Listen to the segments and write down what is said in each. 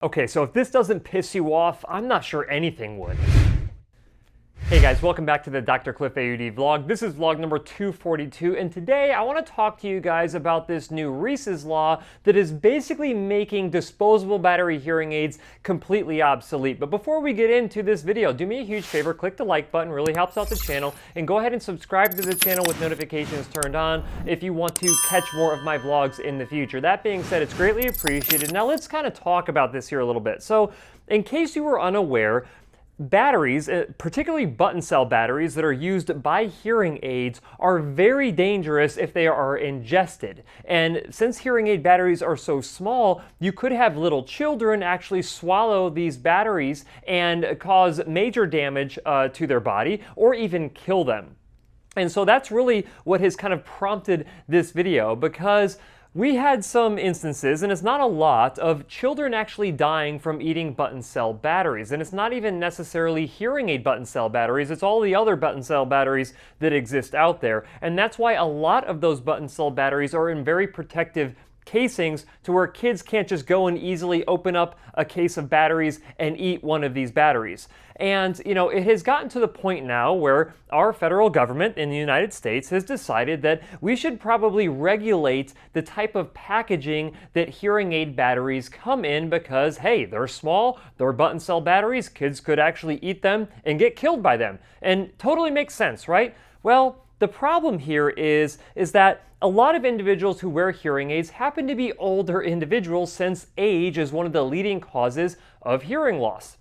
Okay, so if this doesn't piss you off, I'm not sure anything would. Hey guys, welcome back to the Dr. Cliff AUD vlog. This is vlog number 242, and today I want to talk to you guys about this new Reeses Law that is basically making disposable battery hearing aids completely obsolete. But before we get into this video, do me a huge favor, click the like button, really helps out the channel, and go ahead and subscribe to the channel with notifications turned on if you want to catch more of my vlogs in the future. That being said, it's greatly appreciated. Now let's kind of talk about this here a little bit. So, in case you were unaware, batteries, particularly button cell batteries that are used by hearing aids, are very dangerous if they are ingested. And since hearing aid batteries are so small, you could have little children actually swallow these batteries and cause major damage to their body or even kill them. And so that's really what has kind of prompted this video, because we had some instances, and it's not a lot, of children actually dying from eating button cell batteries. And it's not even necessarily hearing aid button cell batteries, it's all the other button cell batteries that exist out there. And that's why a lot of those button cell batteries are in very protective casings to where kids can't just go and easily open up a case of batteries and eat one of these batteries. And, you know, it has gotten to the point now where our federal government in the United States has decided that we should probably regulate the type of packaging that hearing aid batteries come in because, hey, they're small, they're button cell batteries, kids could actually eat them and get killed by them. And totally makes sense, right? Well, the problem here is that a lot of individuals who wear hearing aids happen to be older individuals, since age is one of the leading causes of hearing loss.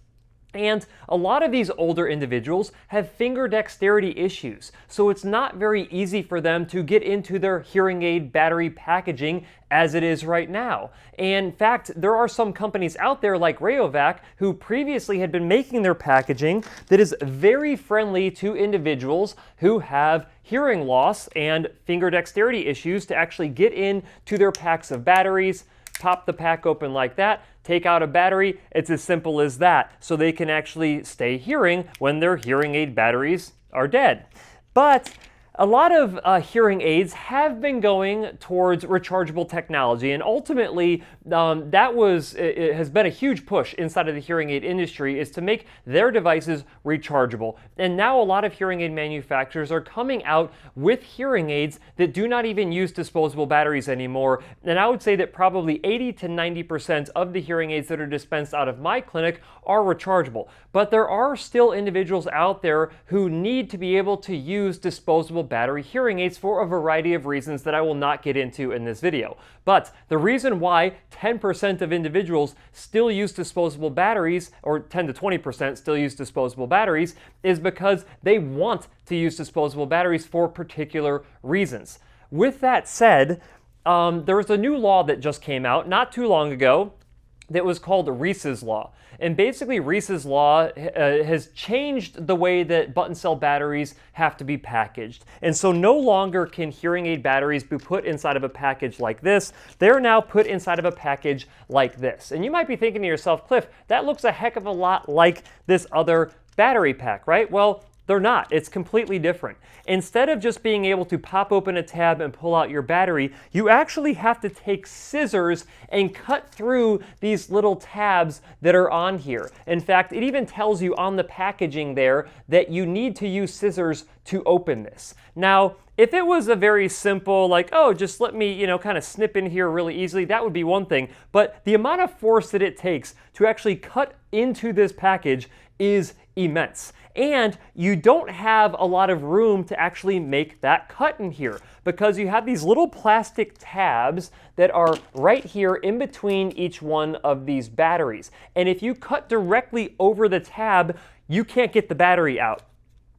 And a lot of these older individuals have finger dexterity issues, so it's not very easy for them to get into their hearing aid battery packaging as it is right now. And in fact, there are some companies out there like Rayovac who previously had been making their packaging that is very friendly to individuals who have hearing loss and finger dexterity issues to actually get into their packs of batteries, pop the pack open like that, take out a battery. It's as simple as that, so they can actually stay hearing when their hearing aid batteries are dead. But a lot of hearing aids have been going towards rechargeable technology, and ultimately it has been a huge push inside of the hearing aid industry, is to make their devices rechargeable. And now a lot of hearing aid manufacturers are coming out with hearing aids that do not even use disposable batteries anymore. And I would say that probably 80 to 90% of the hearing aids that are dispensed out of my clinic are rechargeable. But there are still individuals out there who need to be able to use disposable battery hearing aids for a variety of reasons that I will not get into in this video. But the reason why 10% of individuals still use disposable batteries, or 10 to 20% still use disposable batteries, is because they want to use disposable batteries for particular reasons. With that said, there was a new law that just came out not too long ago that was called Reeses Law. And basically Reeses Law has changed the way that button cell batteries have to be packaged. And so no longer can hearing aid batteries be put inside of a package like this. They're now put inside of a package like this. And you might be thinking to yourself, Cliff, that looks a heck of a lot like this other battery pack, right? Well, they're not. It's completely different. Instead of just being able to pop open a tab and pull out your battery, you actually have to take scissors and cut through these little tabs that are on here. In fact, it even tells you on the packaging there that you need to use scissors to open this. Now, if it was a very simple, like, oh, just let me, kind of snip in here really easily, that would be one thing. But the amount of force that it takes to actually cut into this package is immense. And you don't have a lot of room to actually make that cut in here, because you have these little plastic tabs that are right here in between each one of these batteries. And if you cut directly over the tab, you can't get the battery out.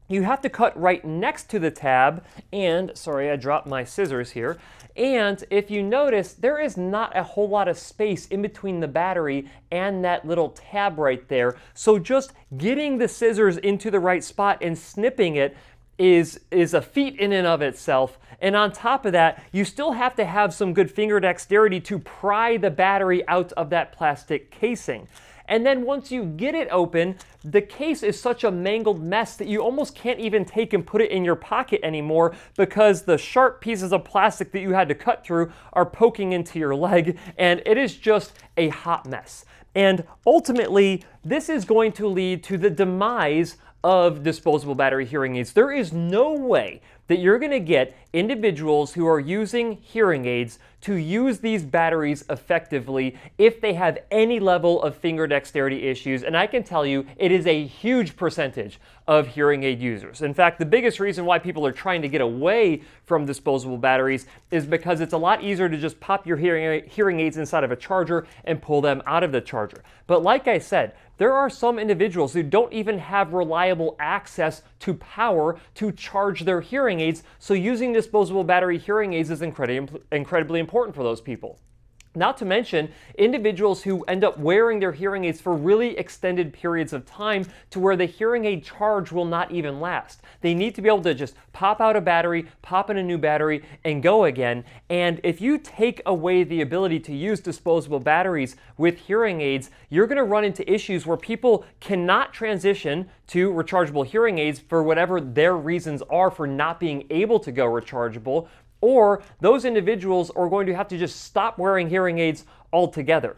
You have to cut right next to the tab, and, sorry, I dropped my scissors here. And if you notice, there is not a whole lot of space in between the battery and that little tab right there. So just getting the scissors into the right spot and snipping it is a feat in and of itself. And on top of that, you still have to have some good finger dexterity to pry the battery out of that plastic casing. And then once you get it open, the case is such a mangled mess that you almost can't even take and put it in your pocket anymore, because the sharp pieces of plastic that you had to cut through are poking into your leg, and it is just a hot mess. And ultimately, this is going to lead to the demise of disposable battery hearing aids. There is no way that you're going to get individuals who are using hearing aids to use these batteries effectively if they have any level of finger dexterity issues. And I can tell you, it is a huge percentage of hearing aid users. In fact, the biggest reason why people are trying to get away from disposable batteries is because it's a lot easier to just pop your hearing aids inside of a charger and pull them out of the charger. But like I said, there are some individuals who don't even have reliable access to power to charge their hearing aids, so using disposable battery hearing aids is incredibly important for those people. Not to mention individuals who end up wearing their hearing aids for really extended periods of time to where the hearing aid charge will not even last. They need to be able to just pop out a battery, pop in a new battery, and go again. And if you take away the ability to use disposable batteries with hearing aids, you're going to run into issues where people cannot transition to rechargeable hearing aids for whatever their reasons are for not being able to go rechargeable, or those individuals are going to have to just stop wearing hearing aids altogether.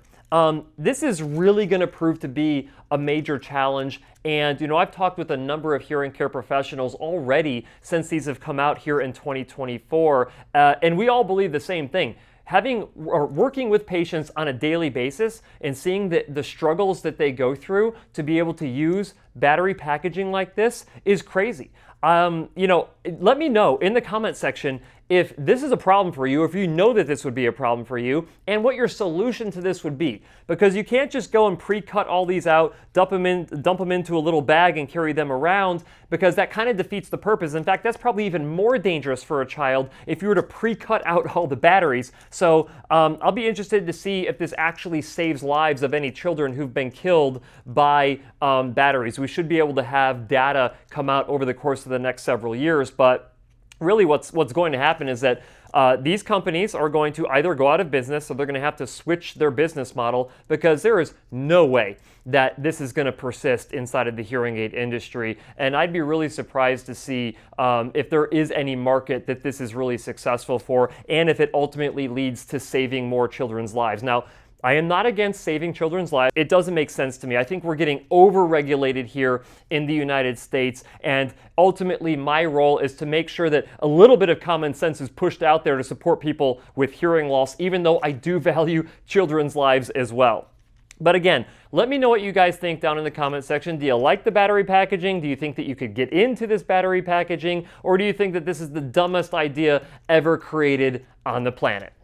This is really going to prove to be a major challenge. And, I've talked with a number of hearing care professionals already since these have come out here in 2024, and we all believe the same thing. Working with patients on a daily basis and seeing the struggles that they go through to be able to use battery packaging like this is crazy. Let me know in the comment section if this is a problem for you, if you know that this would be a problem for you, and what your solution to this would be. Because you can't just go and pre-cut all these out, dump them into a little bag and carry them around, because that kind of defeats the purpose. In fact, that's probably even more dangerous for a child if you were to pre-cut out all the batteries. So I'll be interested to see if this actually saves lives of any children who've been killed by batteries. We should be able to have data come out over the course of the next several years, but really what's going to happen is that these companies are going to either go out of business, or they're going to have to switch their business model, because there is no way that this is going to persist inside of the hearing aid industry. And I'd be really surprised to see if there is any market that this is really successful for, and if it ultimately leads to saving more children's lives. Now, I am not against saving children's lives. It doesn't make sense to me. I think we're getting over-regulated here in the United States, and ultimately my role is to make sure that a little bit of common sense is pushed out there to support people with hearing loss, even though I do value children's lives as well. But again, let me know what you guys think down in the comment section. Do you like the battery packaging? Do you think that you could get into this battery packaging? Or do you think that this is the dumbest idea ever created on the planet?